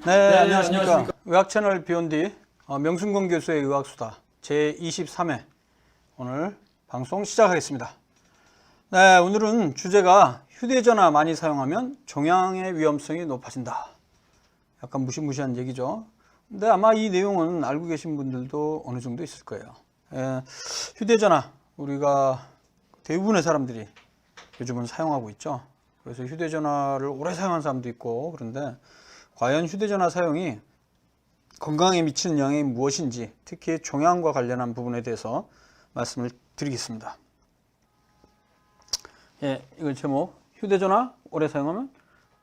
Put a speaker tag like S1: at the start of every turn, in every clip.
S1: 네, 안녕하십니까. 의학채널 비욘디 명순권 교수의 의학수다 제23회 오늘 방송 시작하겠습니다. 네, 오늘은 주제가 휴대전화 많이 사용하면 종양의 위험성이 높아진다. 약간 무시무시한 얘기죠. 근데 아마 이 내용은 알고 계신 분들도 어느 정도 있을 거예요. 휴대전화 우리가 대부분의 사람들이 요즘은 사용하고 있죠. 그래서 휴대전화를 오래 사용한 사람도 있고, 그런데 과연 휴대전화 사용이 건강에 미치는 영향이 무엇인지, 특히 종양과 관련한 부분에 대해서 말씀을 드리겠습니다. 이거 제목, 휴대전화 오래 사용하면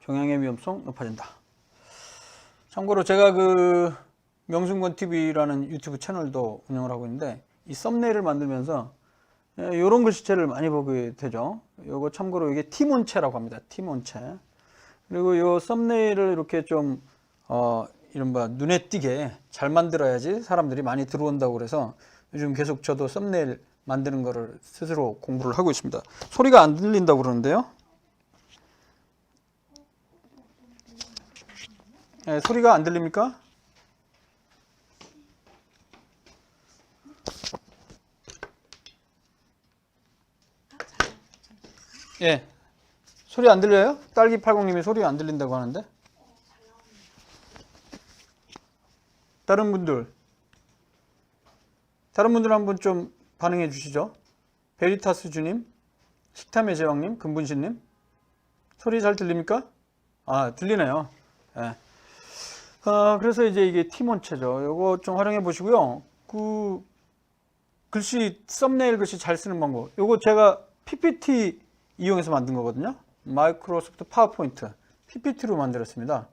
S1: 종양의 위험성 높아진다. 참고로 제가 그 명순권 TV라는 유튜브 채널도 운영을 하고 있는데, 이 썸네일을 만들면서 이런 글씨체를 많이 보게 되죠. 요거 참고로 이게 티몬체라고 합니다. 티몬체. 그리고 요 썸네일을 이렇게 좀 이른바 눈에 띄게 잘 만들어야지 사람들이 많이 들어온다고 그래서 요즘 계속 저도 썸네일 만드는 거를 스스로 공부를 하고 있습니다. 소리가 안 들린다고 그러는데요. 소리가 안 들립니까? 예. 소리 안 들려요? 딸기80님이 소리 안 들린다고 하는데. 다른 분들 한번 좀 반응해 주시죠. 베리타스 주님, 식탐의 제왕님, 금분신님. 소리 잘 들립니까? 아, 들리네요. 예. 그래서 이제 이게 티몬체죠. 요거 좀 활용해 보시고요. 그 글씨, 썸네일 글씨 잘 쓰는 방법. 요거 제가 PPT 이용해서 만든 거거든요. 마이크로소프트 파워포인트 PPT로 만들었습니다.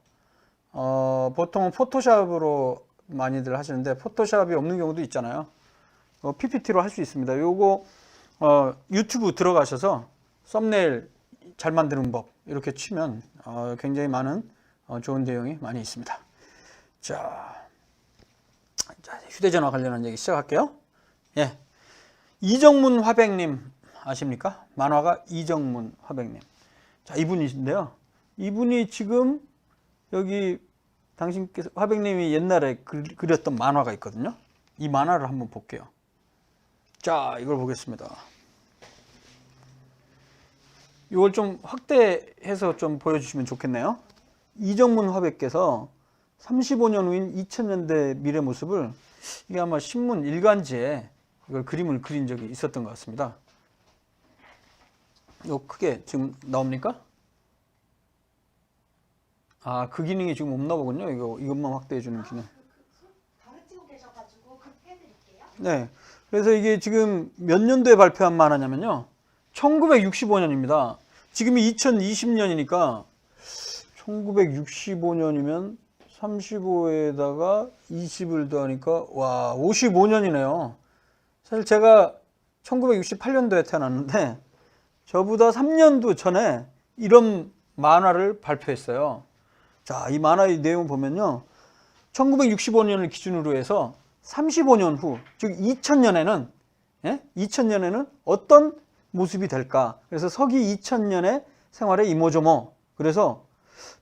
S1: 보통은 포토샵으로 많이들 하시는데 포토샵이 없는 경우도 있잖아요. PPT로 할 수 있습니다. 요거 유튜브 들어가셔서 썸네일 잘 만드는 법 이렇게 치면 굉장히 많은 좋은 내용이 많이 있습니다. 자, 휴대전화 관련한 얘기 시작할게요. 예, 이정문 화백님 아십니까? 만화가 이정문 화백님. 자, 이분이신데요. 이분이 지금 여기 당신께서 화백님이 옛날에 그렸던 만화가 있거든요. 이 만화를 한번 볼게요. 자, 이걸 보겠습니다. 이걸 좀 확대해서 좀 보여주시면 좋겠네요. 이정문 화백께서 35년 후인 2000년대 미래 모습을 이게 아마 신문 일간지에 이걸 그림을 그린 적이 있었던 것 같습니다. 이거 크게 지금 나옵니까? 아, 그 기능이 지금 없나 보군요. 이것만 확대해 주는 기능.
S2: 가르치고 계셔가지고 해드릴게요.
S1: 네. 그래서 이게 지금 몇 년도에 발표한 만화냐면요. 1965년입니다. 지금이 2020년이니까 1965년이면 35에다가 20을 더하니까 와, 55년이네요. 사실 제가 1968년도에 태어났는데 저보다 3년도 전에 이런 만화를 발표했어요. 자, 이 만화의 내용 보면요. 1965년을 기준으로 해서 35년 후, 즉 2000년에는 2000년에는 어떤 모습이 될까? 그래서 서기 2000년의 생활의 이모저모. 그래서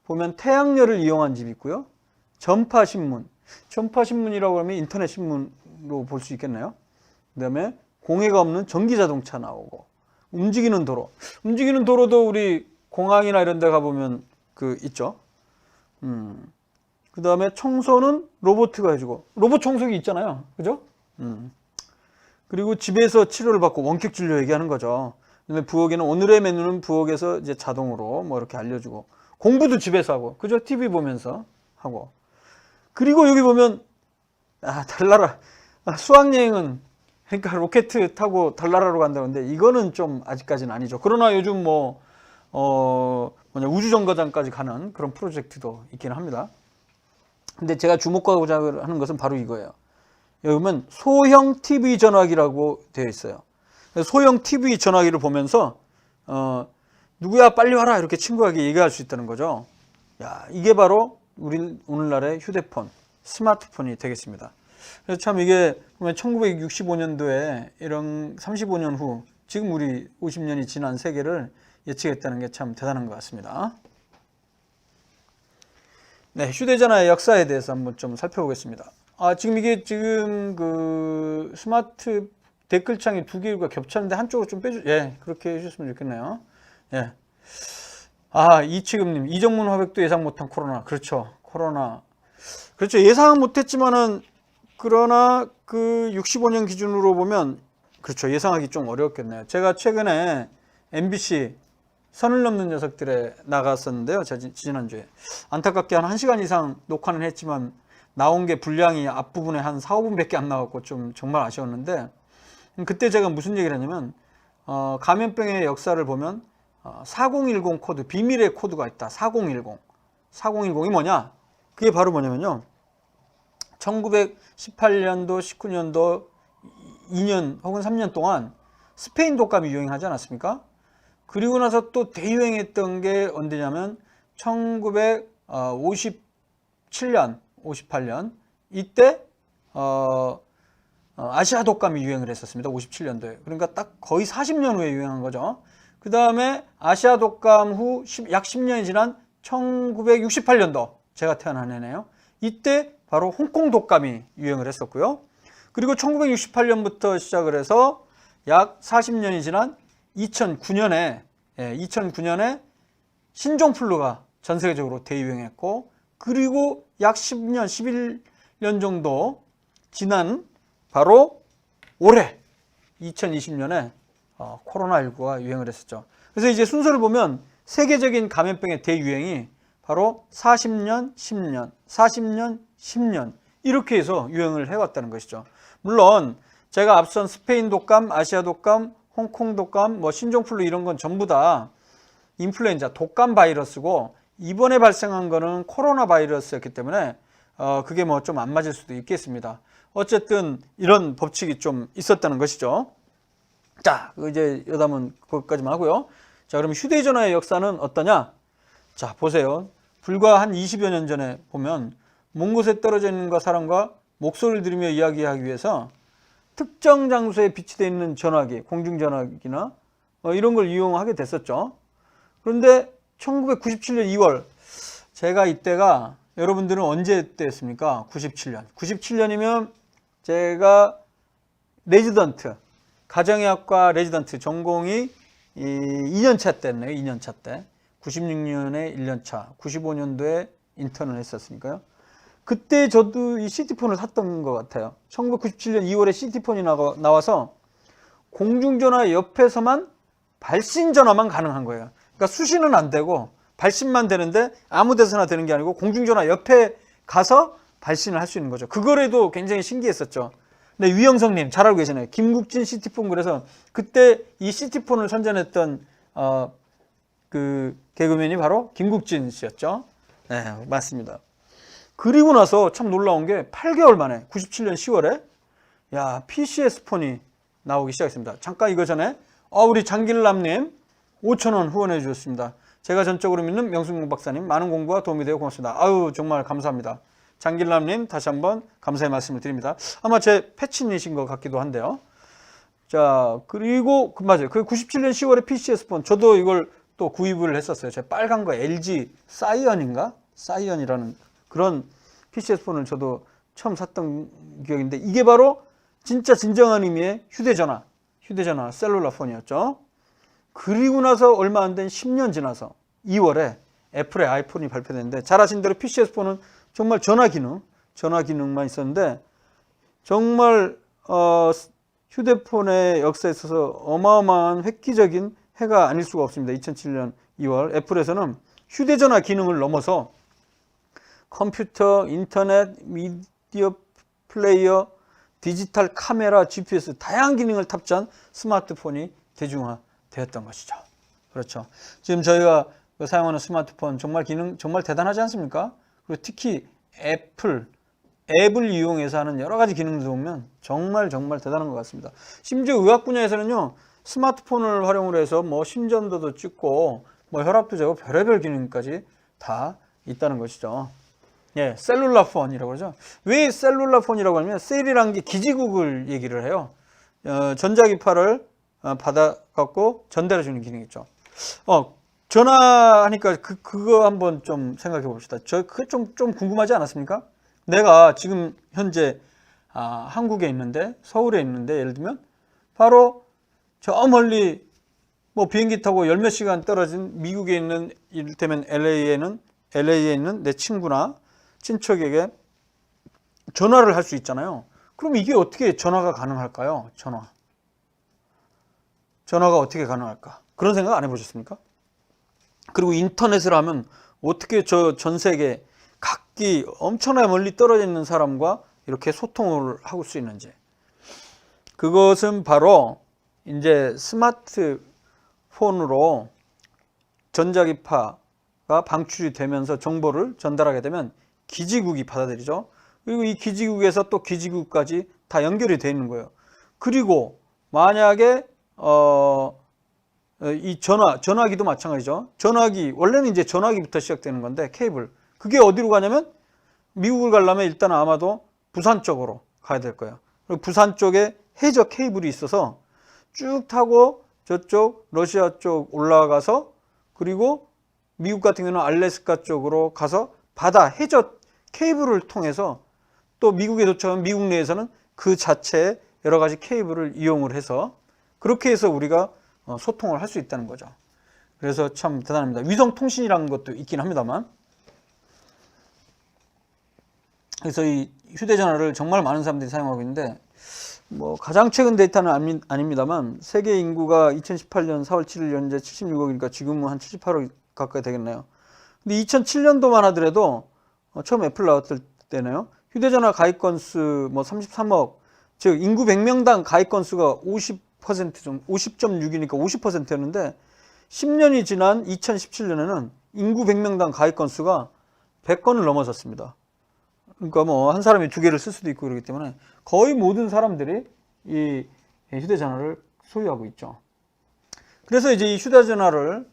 S1: 보면 태양열을 이용한 집이 있고요. 전파신문. 전파신문이라고 하면 인터넷 신문으로 볼 수 있겠네요. 그다음에 공해가 없는 전기자동차 나오고 움직이는 도로. 움직이는 도로도 우리 공항이나 이런 데 가보면 그 있죠. 그 다음에 청소는 로봇가 해주고 로봇 청소기 있잖아요. 그죠? 그리고 집에서 치료를 받고 원격 진료 얘기하는 거죠. 그다음에 부엌에는 오늘의 메뉴는 부엌에서 이제 자동으로 뭐 이렇게 알려주고 공부도 집에서 하고 그죠? TV 보면서 하고 그리고 여기 보면 달나라 수학여행은 그러니까 로켓 타고 달나라로 간다는데 이거는 좀 아직까지는 아니죠. 그러나 요즘 뭐 우주정거장까지 가는 그런 프로젝트도 있긴 합니다. 근데 제가 주목하고자 하는 것은 바로 이거예요. 여기 보면 소형 TV 전화기라고 되어 있어요. 소형 TV 전화기를 보면서 누구야 빨리 와라 이렇게 친구에게 얘기할 수 있다는 거죠. 야, 이게 바로 우리 오늘날의 휴대폰, 스마트폰이 되겠습니다. 그래서 참 이게 보면 1965년도에 이런 35년 후 지금 우리 50년이 지난 세계를 예측했다는 게 참 대단한 것 같습니다. 네, 휴대전화의 역사에 대해서 한번 좀 살펴보겠습니다. 지금 이게 그 스마트 댓글창이 두 개가 겹쳤는데 한쪽으로 좀 예, 그렇게 해주셨으면 좋겠네요. 예. 이치금님, 이정문 화백도 예상 못한 코로나. 그렇죠. 코로나. 그렇죠. 예상은 못했지만은, 그러나 그 65년 기준으로 보면, 그렇죠. 예상하기 좀 어려웠겠네요. 제가 최근에 MBC 선을 넘는 녀석들에 나갔었는데요. 지난주에. 안타깝게 한 1시간 이상 녹화는 했지만, 나온 게 분량이 앞부분에 한 4, 5분밖에 안 나왔고 좀 정말 아쉬웠는데, 그때 제가 무슨 얘기를 했냐면, 감염병의 역사를 보면, 4010 코드, 비밀의 코드가 있다. 4010. 4010이 뭐냐? 그게 바로 뭐냐면요. 1918년도, 19년도 2년 혹은 3년 동안 스페인 독감이 유행하지 않았습니까? 그리고 나서 또 대유행했던 게 언제냐면 1957년, 58년 이때 아시아 독감이 유행을 했었습니다. 57년도에. 그러니까 딱 거의 40년 후에 유행한 거죠. 그 다음에 아시아 독감 후 약 10년이 지난 1968년도, 제가 태어난 해네요. 이때 바로 홍콩 독감이 유행을 했었고요. 그리고 1968년부터 시작을 해서 약 40년이 지난 2009년에 신종플루가 전 세계적으로 대유행했고, 그리고 약 10년, 11년 정도 지난 바로 올해 2020년에 코로나19가 유행을 했었죠. 그래서 이제 순서를 보면 세계적인 감염병의 대유행이 바로 40년, 10년, 40년, 10년 이렇게 해서 유행을 해왔다는 것이죠. 물론 제가 앞선 스페인 독감, 아시아 독감, 홍콩 독감, 신종플루 이런 건 전부 다 인플루엔자, 독감 바이러스고, 이번에 발생한 거는 코로나 바이러스였기 때문에 그게 좀 안 맞을 수도 있겠습니다. 어쨌든 이런 법칙이 좀 있었다는 것이죠. 자, 이제 여담은 거기까지만 하고요. 자, 그럼 휴대전화의 역사는 어떠냐? 자, 보세요. 불과 한 20여 년 전에 보면 먼 곳에 떨어져 있는 사람과 목소리를 들으며 이야기하기 위해서 특정 장소에 비치되어 있는 전화기, 공중전화기나 이런 걸 이용하게 됐었죠. 그런데 1997년 2월, 제가 이때가, 여러분들은 언제 때였습니까? 97년. 97년이면 제가 레지던트, 가정의학과 레지던트 전공이 2년차 때였네요. 2년차 때. 96년에 1년차, 95년도에 인턴을 했었으니까요. 그때 저도 이 시티폰을 샀던 것 같아요. 1997년 2월에 시티폰이 나와서 공중전화 옆에서만 발신전화만 가능한 거예요. 그러니까 수신은 안 되고 발신만 되는데 아무 데서나 되는 게 아니고 공중전화 옆에 가서 발신을 할 수 있는 거죠. 그거라도 굉장히 신기했었죠. 근데 유영석님 잘 알고 계시나요? 김국진 시티폰. 그래서 그때 이 시티폰을 선전했던 그 개그맨이 바로 김국진 씨였죠. 네, 맞습니다. 그리고 나서 참 놀라운 게 8개월 만에 97년 10월에 PCS 폰이 나오기 시작했습니다. 잠깐 이거 전에 우리 장길남님 5,000원 후원해 주셨습니다. 제가 전적으로 믿는 명승공 박사님, 많은 공부와 도움이 되어 고맙습니다. 정말 감사합니다. 장길남님 다시 한번 감사의 말씀을 드립니다. 아마 제 패친이신 것 같기도 한데요. 자, 그리고 맞아요. 그 97년 10월에 PCS 폰, 저도 이걸 또 구입을 했었어요. 제 빨간 거 LG 사이언인가? 사이언이라는 그런 PCS 폰을 저도 처음 샀던 기억인데, 이게 바로 진짜 진정한 의미의 휴대전화 셀룰라 폰이었죠. 그리고 나서 얼마 안 된 10년 지나서 2월에 애플의 아이폰이 발표됐는데, 잘 아신 대로 PCS 폰은 정말 전화 기능만 있었는데, 정말 휴대폰의 역사에 있어서 어마어마한 획기적인 해가 아닐 수가 없습니다. 2007년 2월 애플에서는 휴대전화 기능을 넘어서 컴퓨터, 인터넷, 미디어 플레이어, 디지털 카메라, GPS 다양한 기능을 탑재한 스마트폰이 대중화되었던 것이죠. 그렇죠. 지금 저희가 사용하는 스마트폰 정말 기능 정말 대단하지 않습니까? 그리고 특히 앱을 이용해서 하는 여러 가지 기능들 보면 정말 대단한 것 같습니다. 심지어 의학 분야에서는요, 스마트폰을 활용을 해서 심전도도 찍고 혈압도 재고 별의별 기능까지 다 있다는 것이죠. 예, 셀룰라 폰이라고 그러죠. 왜 셀룰라 폰이라고 하면 셀이라는 게 기지국을 얘기를 해요. 전자기파를 받아갖고 전달해 주는 기능이 있죠. 전화하니까 그거 한번 좀 생각해 봅시다. 그게 좀 궁금하지 않았습니까? 내가 지금 현재 한국에 있는데, 서울에 있는데, 예를 들면 바로 저 멀리 뭐 비행기 타고 열 몇 시간 떨어진 미국에 있는, 이를테면 LA에 있는 내 친구나 친척에게 전화를 할 수 있잖아요. 그럼 이게 어떻게 전화가 가능할까요? 전화가 어떻게 가능할까? 그런 생각 안 해보셨습니까? 그리고 인터넷을 하면 어떻게 저 전 세계 각기 엄청나게 멀리 떨어져 있는 사람과 이렇게 소통을 할 수 있는지. 그것은 바로 이제 스마트폰으로 전자기파가 방출이 되면서 정보를 전달하게 되면 기지국이 받아들이죠. 그리고 이 기지국에서 또 기지국까지 다 연결이 되어 있는 거예요. 그리고 만약에 이 전화기도 마찬가지죠. 전화기, 원래는 이제 전화기부터 시작되는 건데, 케이블. 그게 어디로 가냐면, 미국을 가려면 일단 아마도 부산 쪽으로 가야 될 거예요. 그리고 부산 쪽에 해저 케이블이 있어서 쭉 타고 저쪽 러시아 쪽 올라가서, 그리고 미국 같은 경우는 알래스카 쪽으로 가서 바다 해저 케이블을 통해서 또 미국에 도착하면 미국 내에서는 그 자체의 여러 가지 케이블을 이용을 해서 그렇게 해서 우리가 소통을 할 수 있다는 거죠. 그래서 참 대단합니다. 위성통신이라는 것도 있긴 합니다만, 그래서 이 휴대전화를 정말 많은 사람들이 사용하고 있는데, 뭐 가장 최근 데이터는 아닙니다만 세계 인구가 2018년 4월 7일 현재 76억이니까 지금은 한 78억 가까이 되겠네요. 근데 2007년도만 하더라도 처음 애플 나왔을 때네요. 휴대전화 가입 건수 뭐 33억, 즉 인구 100명당 가입 건수가 50% 정도, 50.6이니까 50%였는데 10년이 지난 2017년에는 인구 100명당 가입 건수가 100건을 넘어섰습니다. 그러니까 뭐 한 사람이 두 개를 쓸 수도 있고 그렇기 때문에 거의 모든 사람들이 이 휴대전화를 소유하고 있죠. 그래서 이제 이 휴대전화를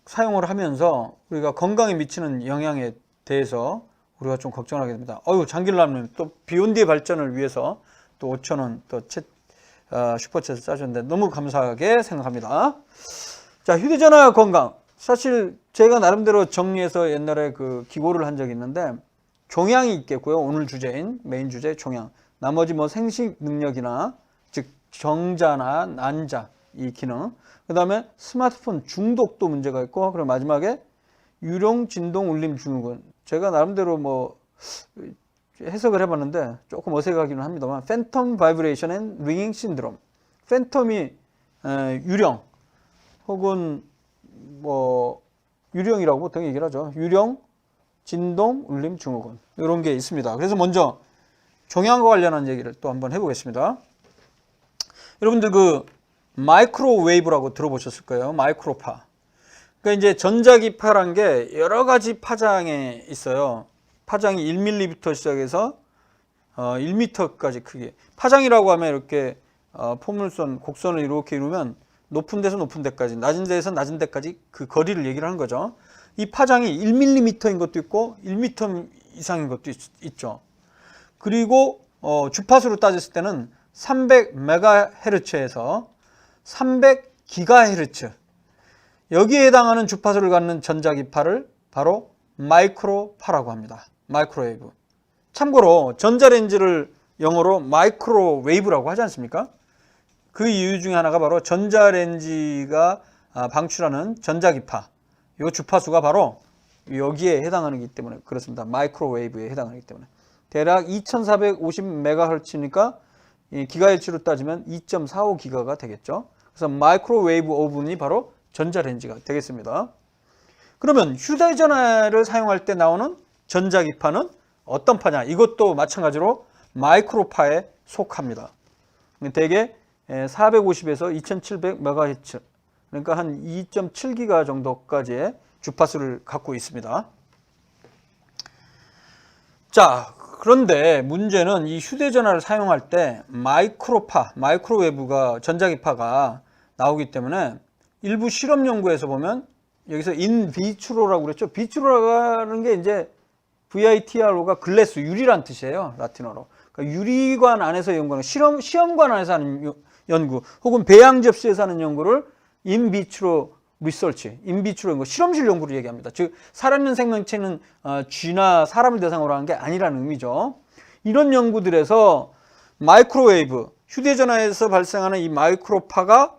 S1: 사용을 하면서 우리가 건강에 미치는 영향에 대해서 우리가 좀 걱정하게 됩니다. 장길남님 또 비욘드의 발전을 위해서 또 5,000원 또 슈퍼챗을 짜줬는데 너무 감사하게 생각합니다. 자, 휴대전화 건강. 사실 제가 나름대로 정리해서 옛날에 그 기고를 한 적이 있는데, 종양이 있겠고요. 오늘 주제인 메인 주제 종양. 나머지 뭐 생식 능력이나 즉 정자나 난자 이 기능. 그다음에 스마트폰 중독도 문제가 있고, 그리고 마지막에 유령 진동 울림 증후군. 제가 나름대로 뭐 해석을 해봤는데 조금 어색하기는 합니다만, 팬텀 바이브레이션 앤 링잉 신드롬. 팬텀이 유령 혹은 뭐 유령이라고 보통 얘기를 하죠. 유령 진동 울림 증후군, 이런 게 있습니다. 그래서 먼저 종양과 관련한 얘기를 또 한번 해보겠습니다. 여러분들 그 마이크로웨이브라고 들어보셨을 거예요. 마이크로파. 그러니까 이제 전자기파란 게 여러 가지 파장에 있어요. 파장이 1mm부터 시작해서 1m까지 크게. 파장이라고 하면 이렇게 포물선, 곡선을 이렇게 이루면 높은 데서 높은 데까지, 낮은 데에서 낮은 데까지 그 거리를 얘기를 하는 거죠. 이 파장이 1mm인 것도 있고 1m 이상인 것도 있죠. 그리고 주파수로 따졌을 때는 300MHz에서 300GHz, 여기에 해당하는 주파수를 갖는 전자기파를 바로 마이크로파라고 합니다. 마이크로웨이브. 참고로 전자레인지를 영어로 마이크로웨이브라고 하지 않습니까? 그 이유 중에 하나가 바로 전자레인지가 방출하는 전자기파, 이 주파수가 바로 여기에 해당하는 기 때문에 그렇습니다. 마이크로웨이브에 해당하기 때문에. 대략 2450MHz니까 기가헤르츠로 따지면 2.45기가가 되겠죠. 그래서 마이크로웨이브 오븐이 바로 전자레인지가 되겠습니다. 그러면 휴대전화를 사용할 때 나오는 전자기파는 어떤 파냐? 이것도 마찬가지로 마이크로파에 속합니다. 대개 450에서 2700MHz, 그러니까 한 2.7기가 정도까지의 주파수를 갖고 있습니다. 자, 그런데 문제는 이 휴대전화를 사용할 때 마이크로웨이브가, 전자기파가 나오기 때문에 일부 실험 연구에서 보면, 여기서 인비트로라고 그랬죠. 비트로라는 게 이제 VITRO가 글래스, 유리란 뜻이에요. 라틴어로. 그러니까 유리관 안에서 연구하는, 시험관 안에서 하는 연구, 혹은 배양 접시에서 하는 연구를 인비트로 리서치, 인비트로 연구, 실험실 연구를 얘기합니다. 즉 살아있는 생명체는 쥐나 사람을 대상으로 하는 게 아니라는 의미죠. 이런 연구들에서 마이크로웨이브, 휴대전화에서 발생하는 이 마이크로파가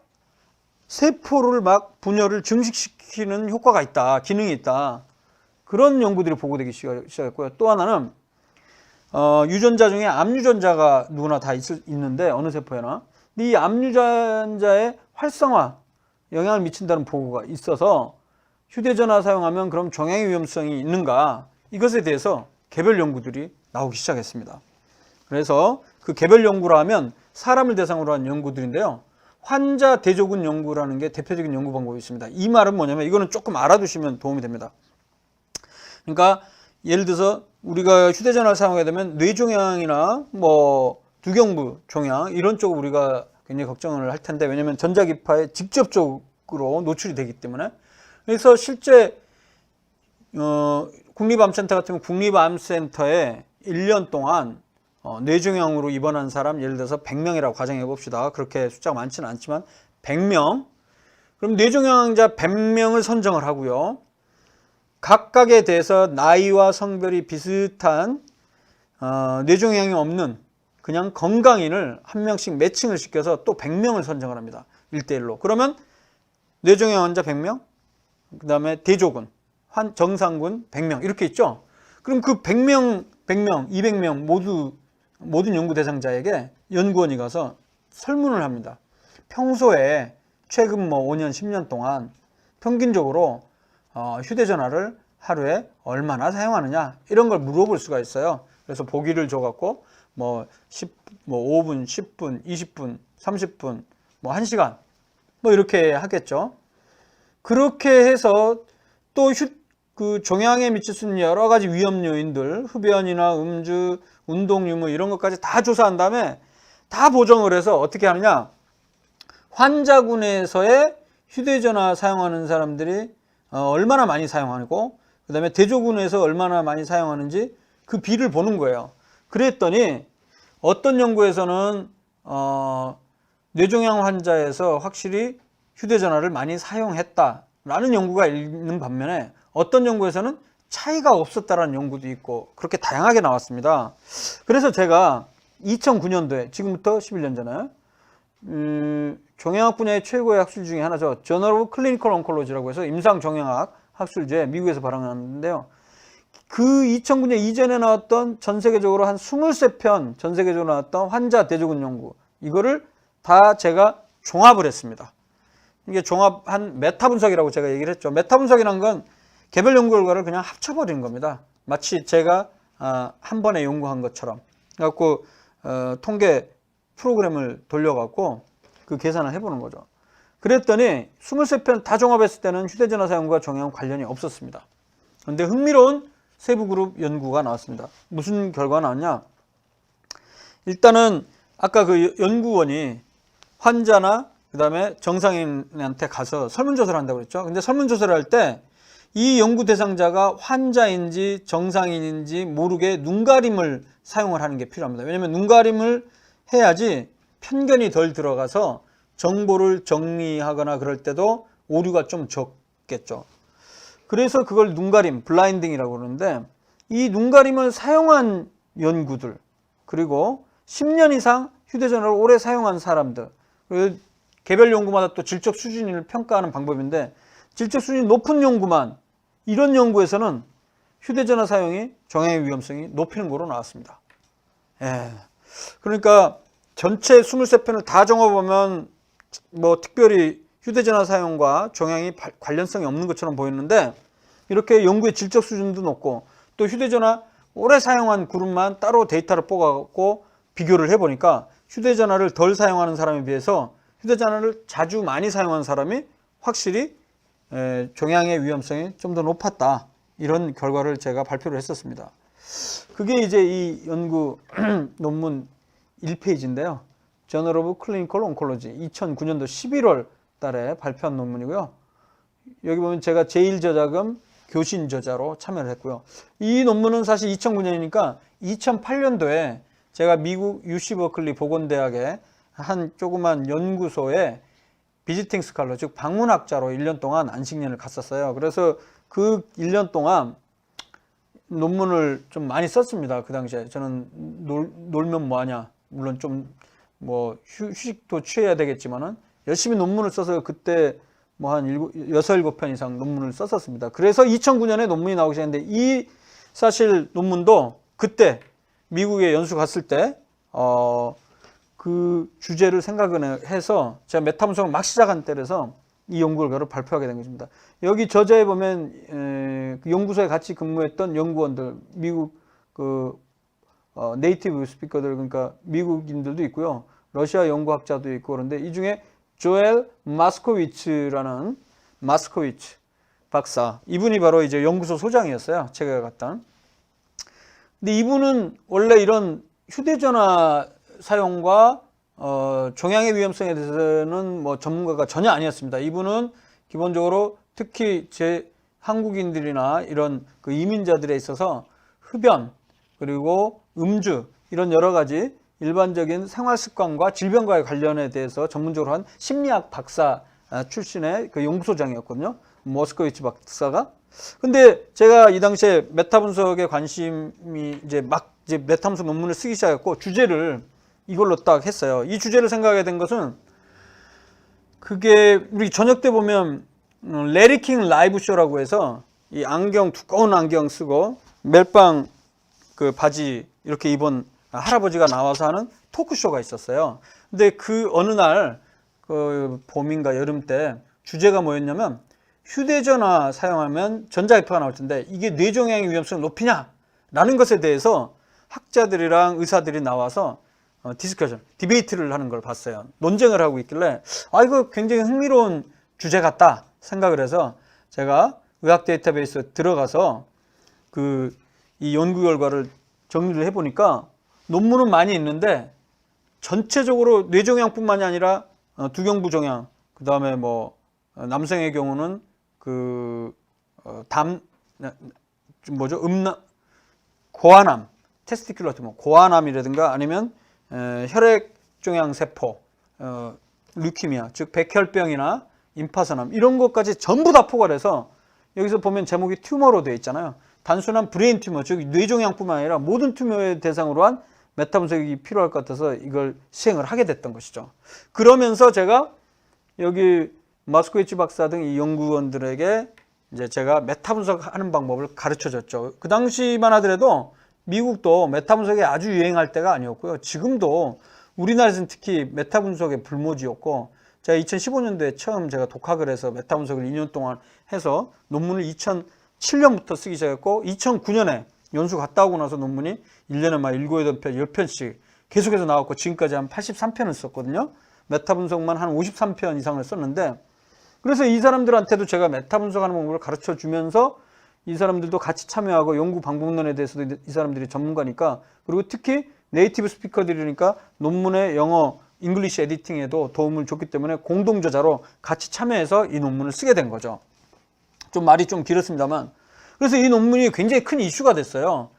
S1: 세포를 막 분열을 증식시키는 효과가 있다, 기능이 있다. 그런 연구들이 보고되기 시작했고요. 또 하나는 유전자 중에 암유전자가 누구나 다 있는데 어느 세포에나 이 암유전자의 활성화 영향을 미친다는 보고가 있어서 휴대전화 사용하면 그럼 종양의 위험성이 있는가, 이것에 대해서 개별 연구들이 나오기 시작했습니다. 그래서 그 개별 연구라 하면 사람을 대상으로 한 연구들인데요, 환자 대조군 연구라는 게 대표적인 연구 방법이 있습니다. 이 말은 뭐냐면, 이거는 조금 알아두시면 도움이 됩니다. 그러니까 예를 들어서 우리가 휴대전화를 사용하게 되면 뇌종양이나 뭐 두경부 종양 이런 쪽을 우리가 굉장히 걱정을 할 텐데, 왜냐하면 전자기파에 직접적으로 노출이 되기 때문에. 그래서 실제 국립암센터 같은 경우 국립암센터에 1년 동안 뇌종양으로 입원한 사람 예를 들어서 100명이라고 가정해 봅시다. 그렇게 숫자가 많지는 않지만 100명. 그럼 뇌종양 환자 100명을 선정을 하고요. 각각에 대해서 나이와 성별이 비슷한 뇌종양이 없는 그냥 건강인을 한 명씩 매칭을 시켜서 또 100명을 선정을 합니다. 1대1로. 그러면 뇌종양 환자 100명, 그 다음에 대조군, 정상군 100명 이렇게 있죠. 그럼 그 100명, 200명 모든 연구 대상자에게 연구원이 가서 설문을 합니다. 평소에 최근 뭐 5년, 10년 동안 평균적으로 휴대전화를 하루에 얼마나 사용하느냐 이런 걸 물어볼 수가 있어요. 그래서 보기를 줘갖고 뭐 5분, 10분, 20분, 30분, 뭐 1시간 뭐 이렇게 하겠죠. 그렇게 해서 또 그 종양에 미칠 수 있는 여러 가지 위험 요인들, 흡연이나 음주, 운동 유무 이런 것까지 다 조사한 다음에 다 보정을 해서 어떻게 하느냐, 환자군에서의 휴대전화 사용하는 사람들이 얼마나 많이 사용하고 그 다음에 대조군에서 얼마나 많이 사용하는지 그 비를 보는 거예요. 그랬더니 어떤 연구에서는 뇌종양 환자에서 확실히 휴대전화를 많이 사용했다라는 연구가 있는 반면에 어떤 연구에서는 차이가 없었다라는 연구도 있고 그렇게 다양하게 나왔습니다. 그래서 제가 2009년도에 지금부터 11년 전에 종양학 분야의 최고의 학술 중에 하나죠. Journal of Clinical Oncology라고 해서 임상종양학 학술지에 미국에서 발행하는데요. 그 2009년 이전에 나왔던 전 세계적으로 한 23편 전 세계적으로 나왔던 환자 대조군 연구, 이거를 다 제가 종합을 했습니다. 이게 종합한 메타 분석이라고 제가 얘기를 했죠. 메타 분석이란 건 개별 연구 결과를 그냥 합쳐버리는 겁니다. 마치 제가 한 번에 연구한 것처럼. 그래갖고 통계 프로그램을 돌려갖고 그 계산을 해보는 거죠. 그랬더니 23편 다 종합했을 때는 휴대전화 사용과 종양 관련이 없었습니다. 그런데 흥미로운 세부그룹 연구가 나왔습니다. 무슨 결과가 나왔냐? 일단은 아까 그 연구원이 환자나 그 다음에 정상인한테 가서 설문조사를 한다고 그랬죠. 근데 설문조사를 할 때 이 연구 대상자가 환자인지 정상인인지 모르게 눈가림을 사용을 하는 게 필요합니다. 왜냐하면 눈가림을 해야지 편견이 덜 들어가서 정보를 정리하거나 그럴 때도 오류가 좀 적겠죠. 그래서 그걸 눈가림, 블라인딩이라고 그러는데, 이 눈가림을 사용한 연구들, 그리고 10년 이상 휴대전화를 오래 사용한 사람들, 개별 연구마다 또 질적 수준을 평가하는 방법인데, 질적 수준이 높은 연구만, 이런 연구에서는 휴대전화 사용이 종양의 위험성이 높이는 거로 나왔습니다. 그러니까 전체 23편을 다 종합하면 뭐 특별히 휴대전화 사용과 종양이 관련성이 없는 것처럼 보이는데, 이렇게 연구의 질적 수준도 높고 또 휴대전화 오래 사용한 그룹만 따로 데이터를 뽑아갖고 비교를 해보니까 휴대전화를 덜 사용하는 사람에 비해서 휴대전화를 자주 많이 사용하는 사람이 확실히 종양의 위험성이 좀 더 높았다, 이런 결과를 제가 발표를 했었습니다. 그게 이제 이 연구 논문 1페이지인데요. Journal of Clinical Oncology 2009년도 11월 달에 발표한 논문이고요. 여기 보면 제가 제1저자금 교신 저자로 참여를 했고요. 이 논문은 사실 2009년이니까 2008년도에 제가 미국 UC 버클리 보건대학의 한 조그만 연구소에 비지팅 스칼러, 즉 방문학자로 1년 동안 안식년을 갔었어요. 그래서 그 1년 동안 논문을 좀 많이 썼습니다. 그 당시에 저는 놀면 뭐하냐, 물론 좀 뭐 휴식도 취해야 되겠지만은 열심히 논문을 써서 그때 뭐 한 6-7편 이상 논문을 썼었습니다. 그래서 2009년에 논문이 나오기 시작했는데 이 사실 논문도 그때 미국에 연수 갔을 때 그 주제를 생각을 해서 제가 메타분석을 막 시작한 때라서 이 연구 결과를 발표하게 된 것입니다. 여기 저자에 보면 그 연구소에 같이 근무했던 연구원들, 미국 그 네이티브 스피커들, 그러니까 미국인들도 있고요, 러시아 연구학자도 있고 그런데 이 중에 조엘 마스코위츠라는 마스코위츠 박사, 이분이 바로 이제 연구소 소장이었어요. 제가 갔던. 근데 이분은 원래 이런 휴대전화 사용과 종양의 위험성에 대해서는 뭐 전문가가 전혀 아니었습니다. 이분은 기본적으로 특히 제 한국인들이나 이런 그 이민자들에 있어서 흡연 그리고 음주 이런 여러 가지 일반적인 생활 습관과 질병과의 관련에 대해서 전문적으로 한 심리학 박사 출신의 그 연구소장이었거든요. 모스코비치 박사가. 근데 제가 이 당시에 메타 분석에 관심이 이제 메타 분석 논문을 쓰기 시작했고 주제를 이걸로 딱 했어요. 이 주제를 생각하게 된 것은 그게 우리 저녁 때 보면 레리킹 라이브 쇼라고 해서 이 안경, 두꺼운 안경 쓰고 멜빵 그 바지 이렇게 입은 할아버지가 나와서 하는 토크쇼가 있었어요. 근데 그 어느 날 그 봄인가 여름 때 주제가 뭐였냐면 휴대전화 사용하면 전자기파가 나올 텐데 이게 뇌종양의 위험성을 높이냐 라는 것에 대해서 학자들이랑 의사들이 나와서 디스커션, 디베이트를 하는 걸 봤어요. 논쟁을 하고 있길래 이거 굉장히 흥미로운 주제 같다 생각을 해서 제가 의학 데이터베이스에 들어가서 이 연구 결과를 정리를 해보니까 논문은 많이 있는데 전체적으로 뇌종양뿐만이 아니라 두경부 종양, 그 다음에 뭐 남성의 경우는 고환암, 테스티큘러 튜머, 고환암이라든가 아니면 혈액종양 세포, 류키미아, 즉 백혈병이나 임파선암 이런 것까지 전부 다 포괄해서 여기서 보면 제목이 튜머로 되어 있잖아요. 단순한 브레인 튜머, 즉 뇌종양뿐만 아니라 모든 튜머의 대상으로 한 메타 분석이 필요할 것 같아서 이걸 시행을 하게 됐던 것이죠. 그러면서 제가 여기 마스코위치 박사 등 이 연구원들에게 이제 제가 메타 분석하는 방법을 가르쳐 줬죠. 그 당시만 하더라도 미국도 메타 분석이 아주 유행할 때가 아니었고요. 지금도 우리나라에서는 특히 메타 분석의 불모지였고, 제가 2015년도에 처음 제가 독학을 해서 메타 분석을 2년 동안 해서 논문을 2007년부터 쓰기 시작했고 2009년에 연수 갔다 오고 나서 논문이 1년에 막 7, 8편, 10편씩 계속해서 나왔고 지금까지 한 83편을 썼거든요. 메타 분석만 한 53편 이상을 썼는데, 그래서 이 사람들한테도 제가 메타 분석하는 방법을 가르쳐 주면서 이 사람들도 같이 참여하고 연구 방법론에 대해서도 이 사람들이 전문가니까, 그리고 특히 네이티브 스피커들이니까 논문의 영어 잉글리시 에디팅에도 도움을 줬기 때문에 공동저자로 같이 참여해서 이 논문을 쓰게 된 거죠. 좀 말이 좀 길었습니다만, 그래서 이 논문이 굉장히 큰 이슈가 됐어요.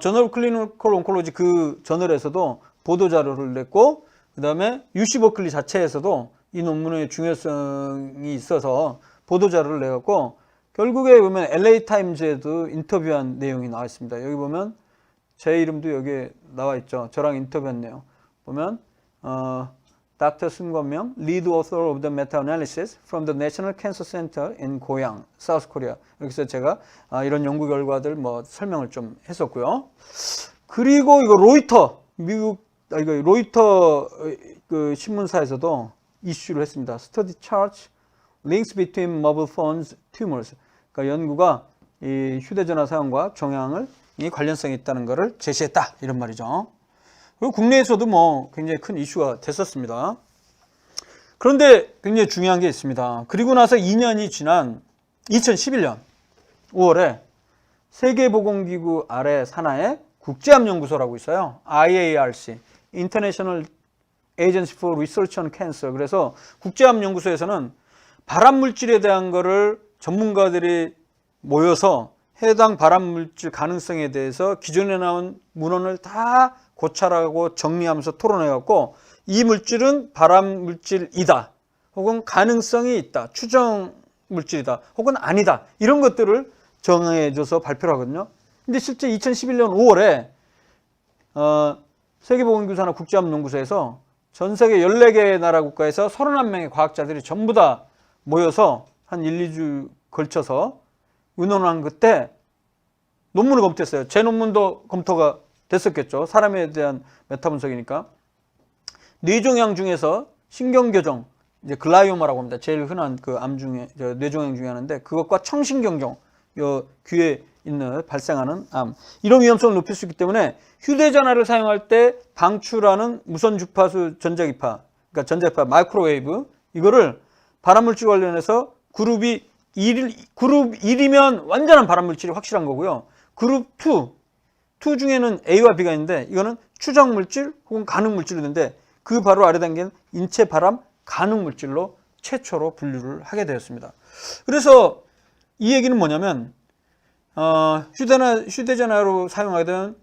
S1: 저널 클리니컬 온콜로지 그 저널에서도 보도자료를 냈고, 그 다음에 UC 버클리 자체에서도 이 논문의 중요성이 있어서 보도자료를 내갖고, 결국에 보면 LA 타임즈에도 인터뷰한 내용이 나와 있습니다. 여기 보면 제 이름도 여기에 나와 있죠. 저랑 인터뷰한 내용 보면 Dr. 승권명, Lead Author of the Meta-Analysis from the National Cancer Center in 고양, South Korea. 여기서 제가 이런 연구 결과들 뭐 설명을 좀 했었고요. 그리고 이거 로이터, 이거 로이터 그 신문사에서도 이슈를 했습니다. Study charts links between mobile phones tumors. 그러니까 연구가 이 휴대전화 사용과 종양을 이 관련성이 있다는 것을 제시했다, 이런 말이죠. 그리고 국내에서도 뭐 굉장히 큰 이슈가 됐었습니다. 그런데 굉장히 중요한 게 있습니다. 그리고 나서 2년이 지난 2011년 5월에 세계보건기구 아래 산하에 국제암연구소라고 있어요. IARC, International Agency for Research on Cancer. 그래서 국제암연구소에서는 발암물질에 대한 거를 전문가들이 모여서 해당 발암물질 가능성에 대해서 기존에 나온 문헌을 다 고찰하고 정리하면서 토론해갖고 이 물질은 발암물질이다, 혹은 가능성이 있다, 추정 물질이다, 혹은 아니다, 이런 것들을 정해줘서 발표를 하거든요. 근데 실제 2011년 5월에 세계보건기구산업 국제암연구소에서 전 세계 14개 나라 국가에서 31명의 과학자들이 전부 다 모여서 한 1, 2주 걸쳐서 의논한 그때 논문을 검토했어요. 제 논문도 검토가 됐었겠죠. 사람에 대한 메타 분석이니까. 뇌종양 중에서 신경교정, 이제 글라이오마라고 합니다. 제일 흔한 그 암 중에, 뇌종양 중에 하나인데, 그것과 청신경종, 요 귀에 있는 발생하는 암, 이런 위험성을 높일 수 있기 때문에 휴대전화를 사용할 때 방출하는 무선 주파수 전자기파, 그러니까 전자기파 마이크로웨이브, 이거를 발암물질 관련해서 그룹 1이면 완전한 발암물질이 확실한 거고요. 그룹 2 중에는 A와 B가 있는데, 이거는 추정물질 혹은 가능물질이 있는데, 그 바로 아래 단계는 인체 발암 가능물질로 최초로 분류를 하게 되었습니다. 그래서 이 얘기는 뭐냐면, 휴대전화로 사용하던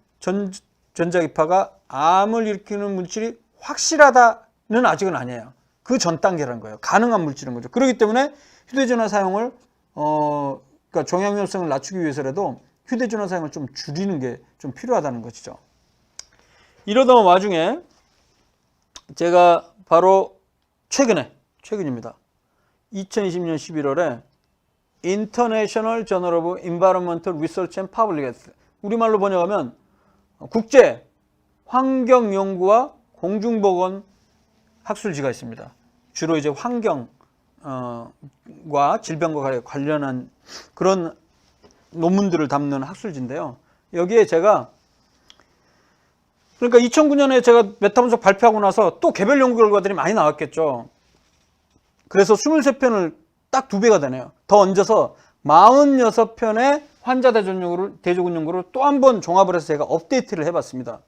S1: 전자기파가 암을 일으키는 물질이 확실하다는 아직은 아니에요. 그 전 단계라는 거예요. 가능한 물질인 거죠. 그렇기 때문에 휴대전화 사용을, 그러니까 종양 위험성을 낮추기 위해서라도 휴대전화 사용을 좀 줄이는 게 좀 필요하다는 것이죠. 이러던 와중에 제가 바로 최근입니다. 2020년 11월에 International Journal of Environmental Research and Public Health, 우리말로 번역하면 국제 환경연구와 공중보건 학술지가 있습니다. 주로 이제 환경과 질병과 관련한 그런 논문들을 담는 학술지인데요. 여기에 제가, 그러니까 2009년에 제가 메타분석 발표하고 나서 또 개별 연구 결과들이 많이 나왔겠죠. 그래서 23편을 딱 2배가 되네요. 더 얹어서 46편의 환자 대조군 연구를 또 한 번 종합을 해서 제가 업데이트를 해봤습니다.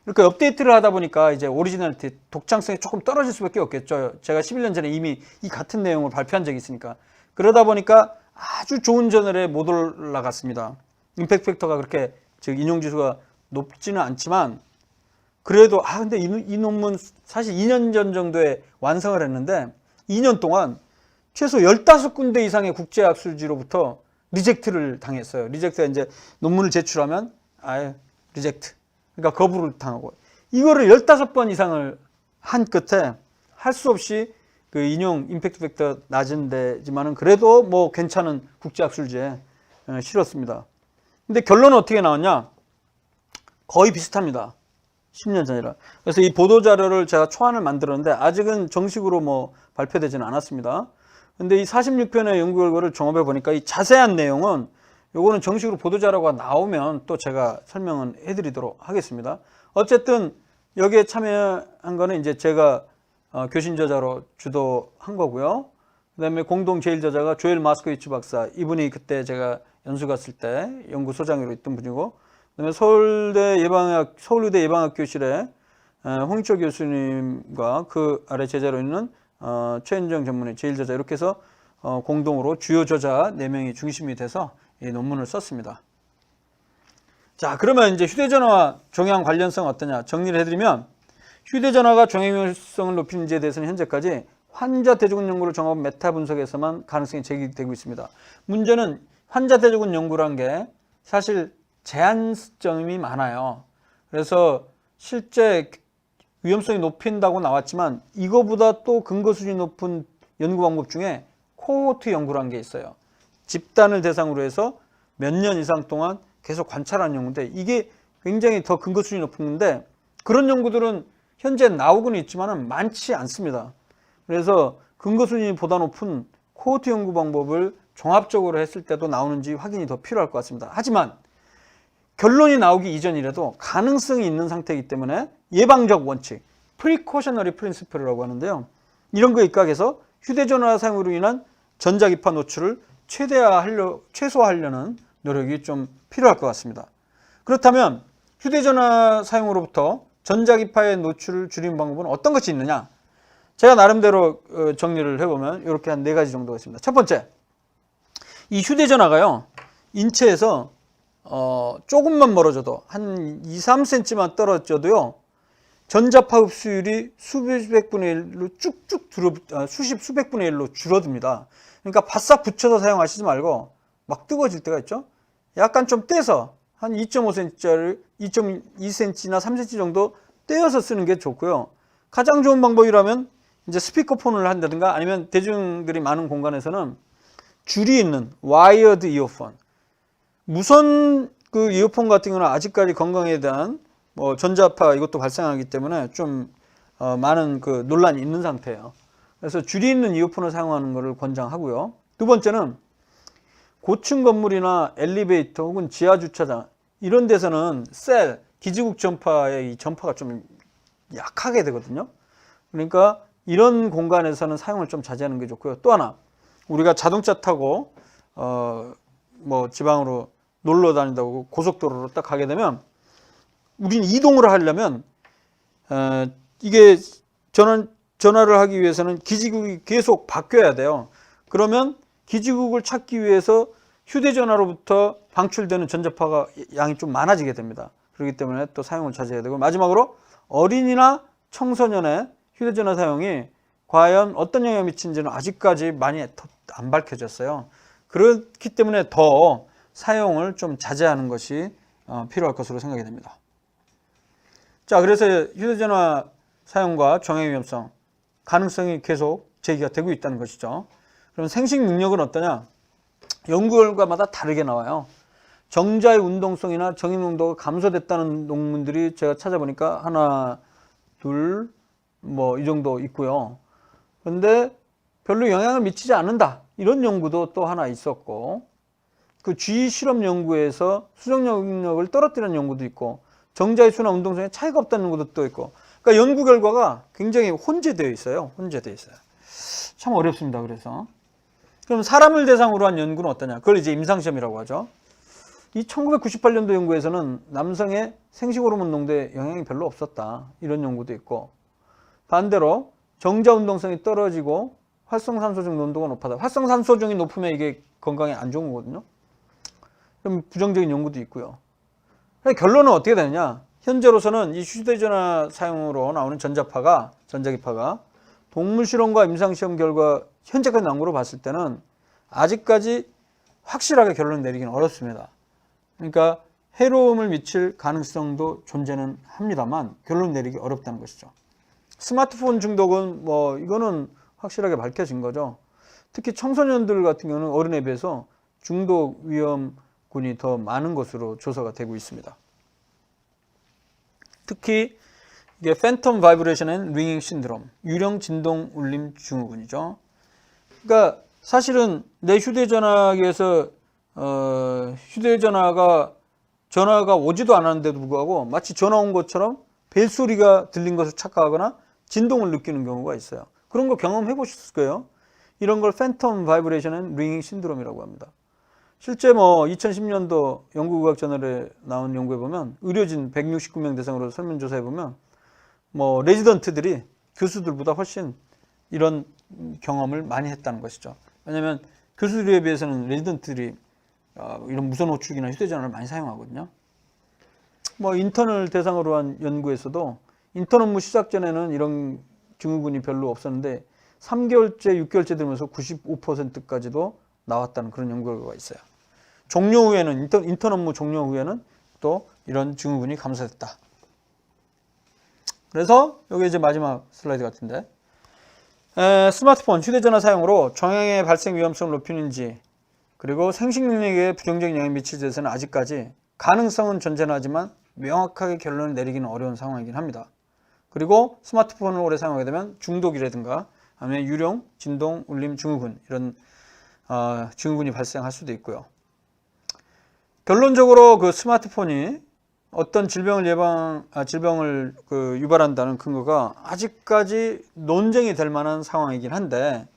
S1: 이렇게 업데이트를 하다 보니까 이제 오리지널리티, 독창성이 조금 떨어질 수밖에 없겠죠. 제가 11년 전에 이미 이 같은 내용을 발표한 적이 있으니까. 그러다 보니까 아주 좋은 저널에 못 올라갔습니다. 임팩트 팩터가 그렇게, 즉 인용지수가 높지는 않지만, 그래도 근데 이 논문 사실 2년 전 정도에 완성을 했는데 2년 동안 최소 15군데 이상의 국제학술지로부터 리젝트를 당했어요. 리젝트가 이제 논문을 제출하면 리젝트, 그러니까 거부를 당하고, 이거를 15번 이상을 한 끝에 할 수 없이 그 인용 임팩트 팩터 낮은 데지만은 그래도 뭐 괜찮은 국제학술지에 실었습니다. 근데 결론은 어떻게 나왔냐? 거의 비슷합니다. 10년 전이라. 그래서 이 보도자료를 제가 초안을 만들었는데 아직은 정식으로 뭐 발표되지는 않았습니다. 근데 이 46편의 연구 결과를 종합해 보니까 이 자세한 내용은 요거는 정식으로 보도자료가 나오면 또 제가 설명은 해드리도록 하겠습니다. 어쨌든 여기에 참여한 거는 이제 제가 교신 저자로 주도한 거고요. 그 다음에 공동 제일 저자가 조엘 마스코비치 박사, 이분이 그때 제가 연수 갔을 때 연구소장으로 있던 분이고, 그다음에 서울의대 예방학교실에 홍익철 교수님과 그 아래 제자로 있는 최은정 전문의 제일 저자, 이렇게 해서 공동으로 주요 저자 4명이 중심이 돼서 이 논문을 썼습니다. 자, 그러면 이제 휴대전화와 종양 관련성 어떠냐 정리를 해드리면, 휴대전화가 종양 위험성을 높이는지에 대해서는 현재까지 환자 대조군 연구를 종합한 메타 분석에서만 가능성이 제기되고 있습니다. 문제는 환자 대조군 연구란 게 사실 제한점이 많아요. 그래서 실제 위험성이 높인다고 나왔지만 이거보다 또 근거 수준이 높은 연구 방법 중에 코호트 연구라는 게 있어요. 집단을 대상으로 해서 몇 년 이상 동안 계속 관찰하는 연구인데, 이게 굉장히 더 근거 수준이 높은 건데, 그런 연구들은 현재 나오고는 있지만 많지 않습니다. 그래서 근거 수준이 보다 높은 코호트 연구 방법을 종합적으로 했을 때도 나오는지 확인이 더 필요할 것 같습니다. 하지만 결론이 나오기 이전이라도 가능성이 있는 상태이기 때문에 예방적 원칙, 프리코셔너리 프린시플이라고 하는데요. 이런 거에 입각해서 휴대전화 사용으로 인한 전자기파 노출을 최소화하려는 노력이 좀 필요할 것 같습니다. 그렇다면 휴대전화 사용으로부터 전자기파의 노출을 줄이는 방법은 어떤 것이 있느냐? 제가 나름대로 정리를 해보면 이렇게 한 4가지 정도가 있습니다. 첫 번째, 이 휴대전화가요, 인체에서 조금만 멀어져도 한 2, 3cm만 떨어져도요, 전자파 흡수율이 수백 분의 1로 쭉쭉 수백 분의 1로 줄어듭니다. 그러니까 바싹 붙여서 사용하시지 말고 막 뜨거워질 때가 있죠. 약간 좀 떼서 한 2.5cm짜리 2.2cm나 3cm 정도 떼어서 쓰는 게 좋고요. 가장 좋은 방법이라면 이제 스피커폰을 한다든가 아니면 대중들이 많은 공간에서는 줄이 있는 와이어드 이어폰, 무선 그 이어폰 같은 경우는 아직까지 건강에 대한 뭐 전자파 이것도 발생하기 때문에 좀 많은 그 논란이 있는 상태예요. 그래서 줄이 있는 이어폰을 사용하는 것을 권장하고요. 두 번째는 고층 건물이나 엘리베이터 혹은 지하 주차장 이런 데서는 기지국 전파의 이 전파가 좀 약하게 되거든요. 그러니까 이런 공간에서는 사용을 좀 자제하는 게 좋고요. 또 하나, 우리가 자동차 타고 뭐 지방으로 놀러 다닌다고 고속도로로 딱 가게 되면 우리는 이동을 하려면 이게 전화를 하기 위해서는 기지국이 계속 바뀌어야 돼요. 그러면 기지국을 찾기 위해서 휴대전화로부터 방출되는 전자파가 양이 좀 많아지게 됩니다. 그렇기 때문에 또 사용을 자제해야 되고, 마지막으로 어린이나 청소년의 휴대전화 사용이 과연 어떤 영향을 미치는지는 아직까지 많이 안 밝혀졌어요. 그렇기 때문에 더 사용을 좀 자제하는 것이 필요할 것으로 생각이 됩니다. 자, 그래서 휴대전화 사용과 정행 위험성 가능성이 계속 제기가 되고 있다는 것이죠. 그럼 생식 능력은 어떠냐? 연구 결과마다 다르게 나와요. 정자의 운동성이나 정인 농도가 감소됐다는 논문들이 제가 찾아보니까 하나, 둘, 뭐 이 정도 있고요. 그런데 별로 영향을 미치지 않는다. 이런 연구도 또 하나 있었고, 그 쥐 실험 연구에서 수정 능력을 떨어뜨리는 연구도 있고, 정자의 수나 운동성에 차이가 없다는 연구도 또 있고, 그러니까 연구 결과가 굉장히 혼재되어 있어요. 참 어렵습니다. 그래서 그럼 사람을 대상으로 한 연구는 어떠냐? 그걸 이제 임상시험이라고 하죠. 이 1998년도 연구에서는 남성의 생식 호르몬 농도에 영향이 별로 없었다. 이런 연구도 있고, 반대로 정자 운동성이 떨어지고 활성산소중 농도가 높아다. 활성산소중이 높으면 이게 건강에 안 좋은 거거든요. 그럼 부정적인 연구도 있고요. 결론은 어떻게 되느냐? 현재로서는 이 휴대전화 사용으로 나오는 전자기파가 동물 실험과 임상시험 결과 현재까지 나온 거로 봤을 때는 아직까지 확실하게 결론을 내리기는 어렵습니다. 그러니까 해로움을 미칠 가능성도 존재는 합니다만 결론 내리기 어렵다는 것이죠. 스마트폰 중독은 뭐 이거는 확실하게 밝혀진 거죠. 특히 청소년들 같은 경우는 어른에 비해서 중독 위험군이 더 많은 것으로 조사가 되고 있습니다. 특히 이게 Phantom Vibration and Ringing Syndrome, 유령 진동 울림 증후군이죠. 그러니까 사실은 내 휴대전화기에서 전화가 오지도 않았는데도 불구하고 마치 전화 온 것처럼 벨소리가 들린 것을 착각하거나 진동을 느끼는 경우가 있어요. 그런 거 경험해 보셨을 거예요. 이런 걸 Phantom Vibration and Ringing Syndrome이라고 합니다. 실제 뭐 2010년도 연구과학저널에 나온 연구에 보면 의료진 169명 대상으로 설문조사해 보면 뭐 레지던트들이 교수들보다 훨씬 이런 경험을 많이 했다는 것이죠. 왜냐하면 교수들에 비해서는 레지던트들이 이런 무선 호출기나 휴대전화를 많이 사용하거든요. 뭐 인턴을 대상으로 한 연구에서도 인턴 업무 시작 전에는 이런 증후군이 별로 없었는데 3개월째, 6개월째 되면서 95%까지도 나왔다는 그런 연구 결과가 있어요. 종료 후에는 인턴 업무 종료 후에는 또 이런 증후군이 감소됐다. 그래서 여기 이제 마지막 슬라이드 같은데 스마트폰, 휴대전화 사용으로 정형의 발생 위험성을 높이는지 그리고 생식 능력에 부정적인 영향을 미칠지에 대해서는 아직까지 가능성은 존재하지만 명확하게 결론을 내리기는 어려운 상황이긴 합니다. 그리고 스마트폰을 오래 사용하게 되면 중독이라든가 아니면 유령, 진동, 울림, 증후군 이런 증후군이 발생할 수도 있고요. 결론적으로 그 스마트폰이 어떤 질병을 유발한다는 근거가 아직까지 논쟁이 될 만한 상황이긴 한데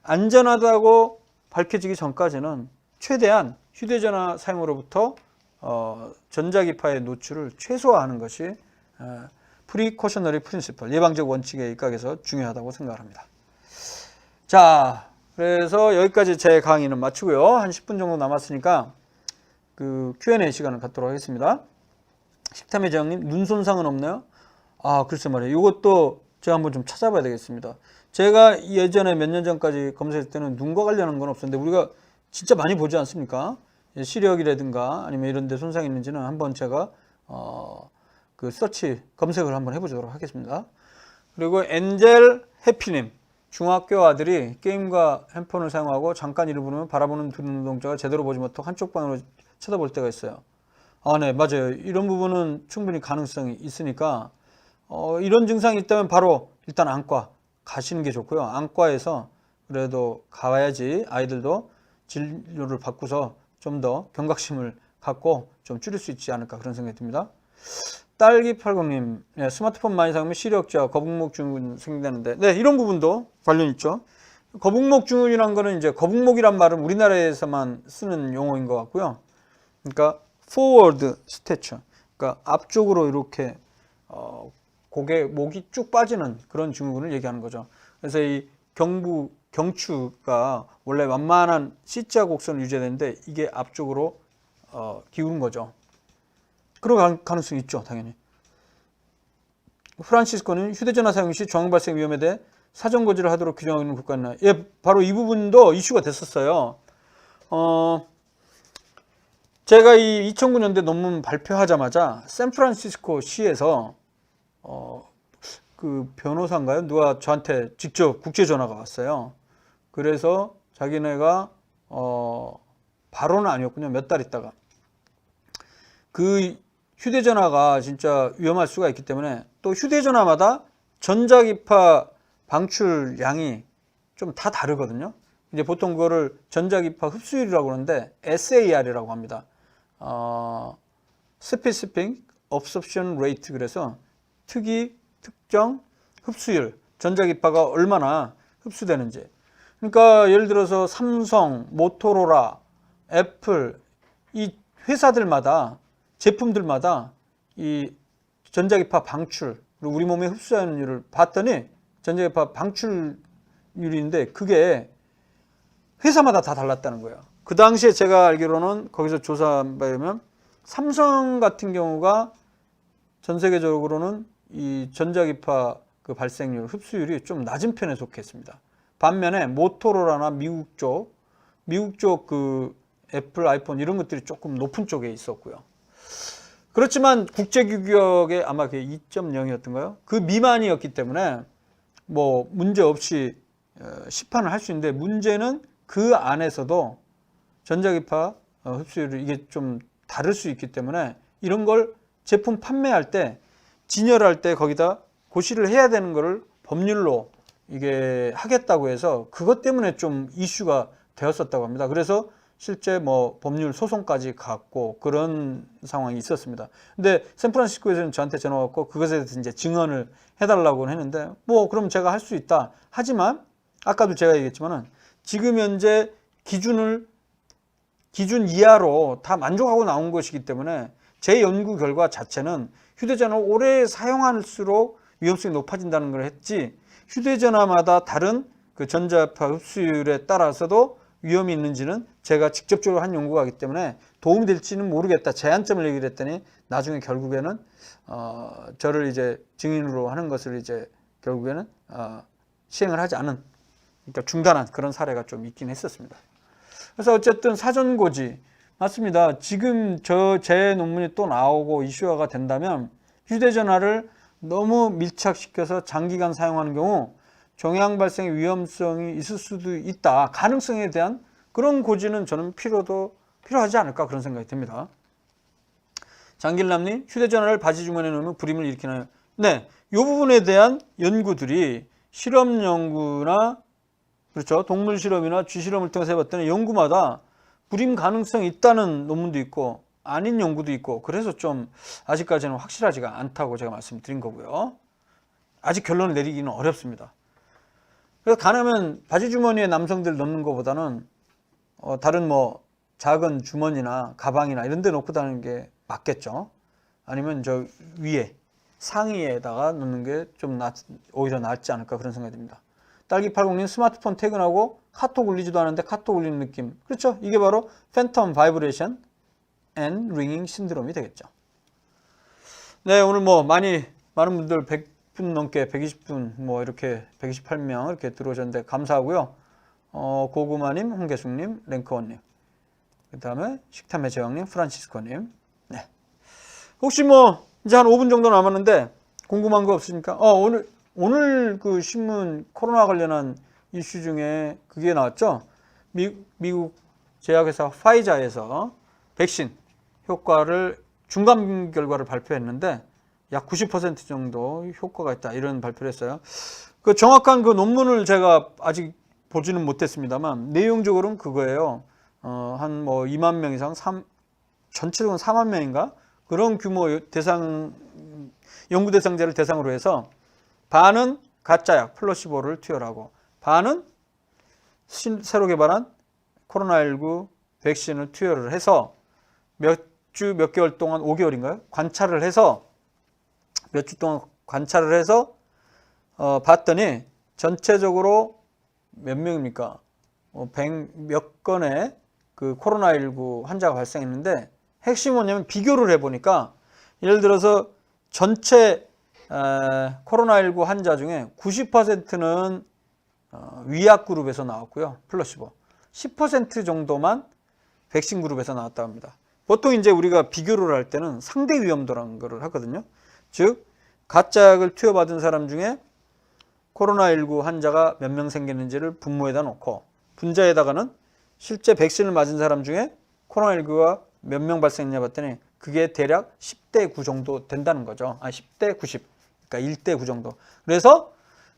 S1: 안전하다고 밝혀지기 전까지는 최대한 휴대전화 사용으로부터 전자기파의 노출을 최소화하는 것이 프리코셔너리 프린시플, 예방적 원칙에 입각해서 중요하다고 생각합니다. 자, 그래서 여기까지 제 강의는 마치고요. 한 10분 정도 남았으니까 그 Q&A 시간을 갖도록 하겠습니다. 식탐의 제왕님, 눈 손상은 없나요? 아, 글쎄 말이에요. 이것도 제가 한번 좀 찾아봐야 되겠습니다. 제가 예전에 몇 년 전까지 검색할 때는 눈과 관련한 건 없었는데 우리가 진짜 많이 보지 않습니까? 시력이라든가 아니면 이런 데 손상이 있는지는 한번 제가 그 서치 검색을 한번 해보도록 하겠습니다. 그리고 엔젤 해피님, 중학교 아들이 게임과 핸폰을 사용하고 잠깐 이를 부르면 바라보는 두는 동작을 제대로 보지 못하고 한쪽 방으로 쳐다볼 때가 있어요. 아, 네, 맞아요. 이런 부분은 충분히 가능성이 있으니까 이런 증상이 있다면 바로 일단 안과 가시는 게 좋고요. 안과에서 그래도 가야지 아이들도 진료를 받고서 좀 더 경각심을 갖고 좀 줄일 수 있지 않을까 그런 생각이 듭니다. 딸기80님, 네, 스마트폰 많이 사용하면 시력저하, 거북목 증후군 생긴다는데, 네, 이런 부분도 관련 있죠. 거북목 증후군이란 거는 이제 거북목이란 말은 우리나라에서만 쓰는 용어인 것 같고요. 그러니까 forward stature, 그러니까 앞쪽으로 이렇게 목이 쭉 빠지는 그런 증후군을 얘기하는 거죠. 그래서 이 경추가 원래 완만한 C자 곡선을 유지해야 되는데 이게 앞쪽으로 기울은 거죠. 그럴 가능성이 있죠, 당연히. 프란시스코는 휴대전화 사용 시 저항 발생 위험에 대해 사전 고지를 하도록 규정하는 국가 있나요? 예, 바로 이 부분도 이슈가 됐었어요. 제가 이 2009년대 논문 발표하자마자 샌프란시스코 시에서 그 변호사인가요? 누가 저한테 직접 국제 전화가 왔어요. 그래서 자기네가 바로는 아니었군요. 몇 달 있다가 그 휴대전화가 진짜 위험할 수가 있기 때문에 또 휴대전화마다 전자기파 방출량이 좀 다 다르거든요. 이제 보통 그거를 전자기파 흡수율이라고 그러는데 SAR이라고 합니다. Specific Absorption Rate, 그래서 특정 흡수율, 전자기파가 얼마나 흡수되는지. 그러니까 예를 들어서 삼성, 모토로라, 애플, 이 회사들마다 제품들마다 이 전자기파 방출, 그리고 우리 몸에 흡수하는 율을 봤더니 전자기파 방출율인데 그게 회사마다 다 달랐다는 거예요. 그 당시에 제가 알기로는 거기서 조사한 바에 의하면 삼성 같은 경우가 전 세계적으로는 이 전자기파 그 발생률, 흡수율이 좀 낮은 편에 속했습니다. 반면에 모토로라나 미국 쪽 그 애플, 아이폰 이런 것들이 조금 높은 쪽에 있었고요. 그렇지만 국제 규격에 아마 그게 2.0이었던가요? 그 미만이었기 때문에 뭐 문제 없이 시판을 할 수 있는데 문제는 그 안에서도 전자기파 흡수율이 이게 좀 다를 수 있기 때문에 이런 걸 제품 판매할 때 진열할 때 거기다 고시를 해야 되는 거를 법률로 이게 하겠다고 해서 그것 때문에 좀 이슈가 되었었다고 합니다. 그래서 실제 뭐 법률 소송까지 갔고 그런 상황이 있었습니다. 근데 샌프란시스코에서는 저한테 전화 왔고 그것에 대해서 이제 증언을 해달라고 했는데 뭐 그럼 제가 할 수 있다. 하지만 아까도 제가 얘기했지만은 지금 현재 기준 이하로 다 만족하고 나온 것이기 때문에 제 연구 결과 자체는 휴대전화를 오래 사용할수록 위험성이 높아진다는 걸 했지 휴대전화마다 다른 그 전자파 흡수율에 따라서도 위험이 있는지는 제가 직접적으로 한 연구가 있기 때문에 도움이 될지는 모르겠다. 제한점을 얘기를 했더니 나중에 결국에는 저를 이제 증인으로 하는 것을 이제 결국에는 시행을 하지 않은, 그러니까 중단한 그런 사례가 좀 있긴 했었습니다. 그래서 어쨌든 사전고지 맞습니다. 지금 제 논문이 또 나오고 이슈화가 된다면 휴대전화를 너무 밀착시켜서 장기간 사용하는 경우 종양 발생의 위험성이 있을 수도 있다. 가능성에 대한 그런 고지는 저는 필요하지 않을까 그런 생각이 듭니다. 장길남님, 휴대전화를 바지 주머니에 넣으면 불임을 일으키나요? 네, 이 부분에 대한 연구들이 실험 연구나 그렇죠, 동물 실험이나 쥐 실험을 통해서 해봤더니 연구마다 불임 가능성이 있다는 논문도 있고 아닌 연구도 있고 그래서 좀 아직까지는 확실하지가 않다고 제가 말씀드린 거고요. 아직 결론을 내리기는 어렵습니다. 그래서 가능하면 바지 주머니에 남성들 넣는 것보다는 다른 뭐 작은 주머니나 가방이나 이런 데 넣고 다니는 게 맞겠죠. 아니면 저 위에 상의에다가 넣는 게 좀 오히려 낫지 않을까 그런 생각이 듭니다. 딸기80님, 스마트폰 퇴근하고 카톡 울리지도 않은데 카톡 울리는 느낌. 그렇죠. 이게 바로 팬텀 바이브레이션 앤 링잉 신드롬이 되겠죠. 네, 오늘 뭐 많이 많은 분들 100분 넘게 120분 뭐 이렇게 128명 이렇게 들어오셨는데 감사하고요. 고구마님, 홍계숙님, 랭크원님, 그 다음에 식탐의 제왕님, 프란치스코님. 네. 혹시 뭐 이제 한 5분 정도 남았는데 궁금한 거 없으니까 오늘 그 신문 코로나 관련한 이슈 중에 그게 나왔죠. 미국 제약회사 파이자에서 백신 효과를 중간 결과를 발표했는데 약 90% 정도 효과가 있다 이런 발표를 했어요. 그 정확한 그 논문을 제가 아직 보지는 못했습니다만 내용적으로는 그거예요. 한 뭐 2만 명 이상, 전체적으로 4만 명인가 그런 규모 연구 대상자를 대상으로 해서 반은 가짜약 플라시보를 투여하고 반은 새로 개발한 코로나19 백신을 투여를 해서 몇 개월 동안 5개월인가요? 관찰을 해서 몇 주 동안 관찰을 해서 봤더니 전체적으로 몇 명입니까? 100몇 건의 그 코로나19 환자가 발생했는데 핵심은 뭐냐면 비교를 해보니까 예를 들어서 전체 코로나19 환자 중에 90%는 위약 그룹에서 나왔고요. 플라시보. 10% 정도만 백신 그룹에서 나왔다고 합니다. 보통 이제 우리가 비교를 할 때는 상대 위험도라는 걸 하거든요. 즉 가짜약을 투여받은 사람 중에 코로나19 환자가 몇 명 생겼는지를 분모에다 놓고 분자에다가는 실제 백신을 맞은 사람 중에 코로나19가 몇 명 발생했냐 봤더니 그게 대략 10대 9 정도 된다는 거죠. 10대 90. 그러니까 1대 9 정도. 그래서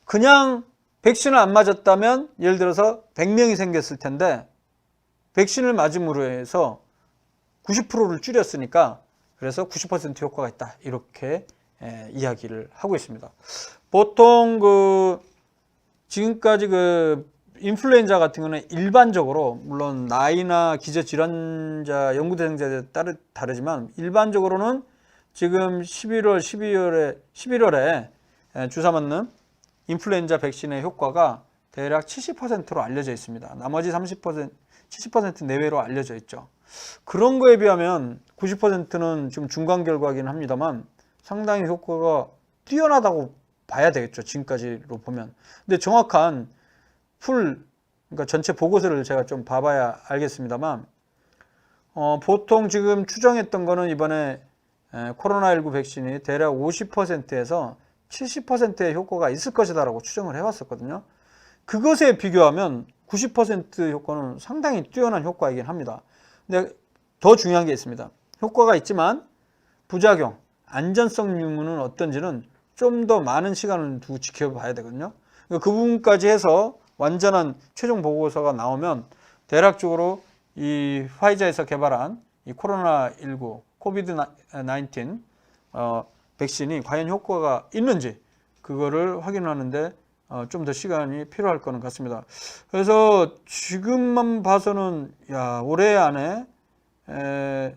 S1: 그냥 백신을 안 맞았다면 예를 들어서 100명이 생겼을 텐데 백신을 맞음으로 해서 90%를 줄였으니까 그래서 90% 효과가 있다. 이렇게 이야기를 하고 있습니다. 보통 지금까지 인플루엔자 같은 경우는 일반적으로 물론 나이나 기저질환자 연구대상자에 따라 다르지만 일반적으로는 지금 11월에 주사 맞는 인플루엔자 백신의 효과가 대략 70%로 알려져 있습니다. 나머지 70% 내외로 알려져 있죠. 그런 거에 비하면 90%는 좀 중간 결과이긴 합니다만 상당히 효과가 뛰어나다고 봐야 되겠죠. 지금까지로 보면. 근데 정확한 그러니까 전체 보고서를 제가 좀 봐봐야 알겠습니다만 보통 지금 추정했던 거는 이번에 코로나19 백신이 대략 50%에서 70%의 효과가 있을 것이다 라고 추정을 해왔었거든요. 그것에 비교하면 90% 효과는 상당히 뛰어난 효과이긴 합니다. 근데 더 중요한 게 있습니다. 효과가 있지만 부작용, 안전성 유무는 어떤지는 좀 더 많은 시간을 두고 지켜봐야 되거든요. 그 부분까지 해서 완전한 최종 보고서가 나오면 대략적으로 이 화이자에서 개발한 이 코로나19 코비드-19 백신이 과연 효과가 있는지 그거를 확인하는데 좀 더 시간이 필요할 거는 같습니다. 그래서 지금만 봐서는 올해 안에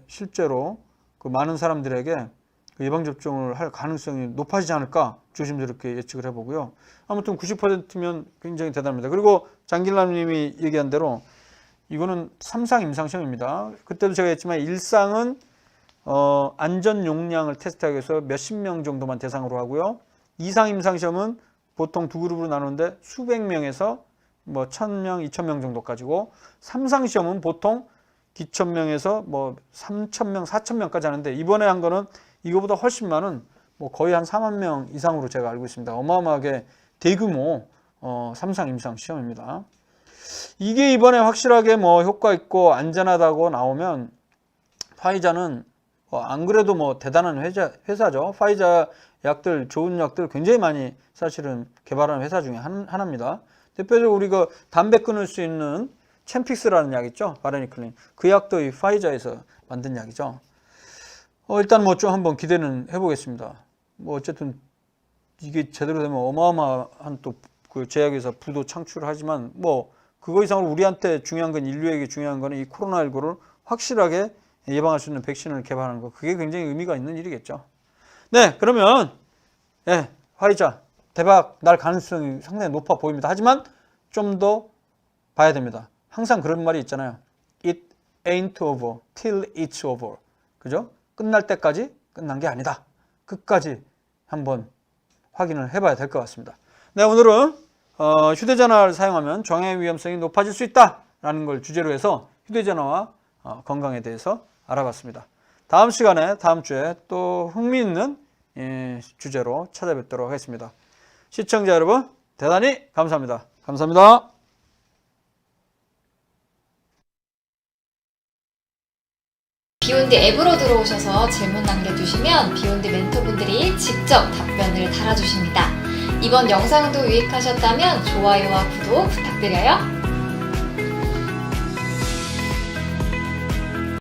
S1: 실제로 그 많은 사람들에게 예방접종을 할 가능성이 높아지지 않을까 조심스럽게 예측을 해보고요. 아무튼 90%면 굉장히 대단합니다. 그리고 장길남님이 얘기한 대로 이거는 3상 임상시험입니다. 그때도 제가 했지만 1상은 안전 용량을 테스트하기 위해서 몇십 명 정도만 대상으로 하고요. 2상 임상시험은 보통 두 그룹으로 나누는데 수백 명에서 뭐 1000명, 2000명 정도까지고 3상 시험은 보통 기천 명에서 뭐 3000명, 4000명까지 하는데 이번에 한 거는 이거보다 훨씬 많은 뭐 거의 한 4만 명 이상으로 제가 알고 있습니다. 어마어마하게 대규모 3상 임상 시험입니다. 이게 이번에 확실하게 뭐 효과 있고 안전하다고 나오면 화이자는 안 그래도 뭐 대단한 회사죠. 화이자 약들, 좋은 약들 굉장히 많이 사실은 개발하는 회사 중에 하나입니다. 대표적으로 우리가 담배 끊을 수 있는 챔픽스라는 약 있죠. 바레니클린. 그 약도 이 화이자에서 만든 약이죠. 일단 뭐 좀 한번 기대는 해보겠습니다. 뭐 어쨌든 이게 제대로 되면 어마어마한 또 그 제약회사 부도 창출하지만 뭐 그거 이상으로 우리한테 중요한 건 인류에게 중요한 거는 이 코로나19를 확실하게 예방할 수 있는 백신을 개발하는 거. 그게 굉장히 의미가 있는 일이겠죠. 네, 그러면 화이자 대박 날 가능성이 상당히 높아 보입니다. 하지만 좀 더 봐야 됩니다. 항상 그런 말이 있잖아요. It ain't over till it's over. 그죠? 끝날 때까지 끝난 게 아니다. 끝까지 한번 확인을 해봐야 될 것 같습니다. 네, 오늘은 휴대전화를 사용하면 정해 위험성이 높아질 수 있다라는 걸 주제로 해서 휴대전화와 건강에 대해서 알아봤습니다. 다음 시간에 다음 주에 또 흥미있는 주제로 찾아뵙도록 하겠습니다. 시청자 여러분 대단히 감사합니다. 감사합니다.
S3: 비욘드 앱으로 들어오셔서 질문 남겨주시면 비욘드 멘토분들이 직접 답변을 달아주십니다. 이번 영상도 유익하셨다면 좋아요와 구독 부탁드려요.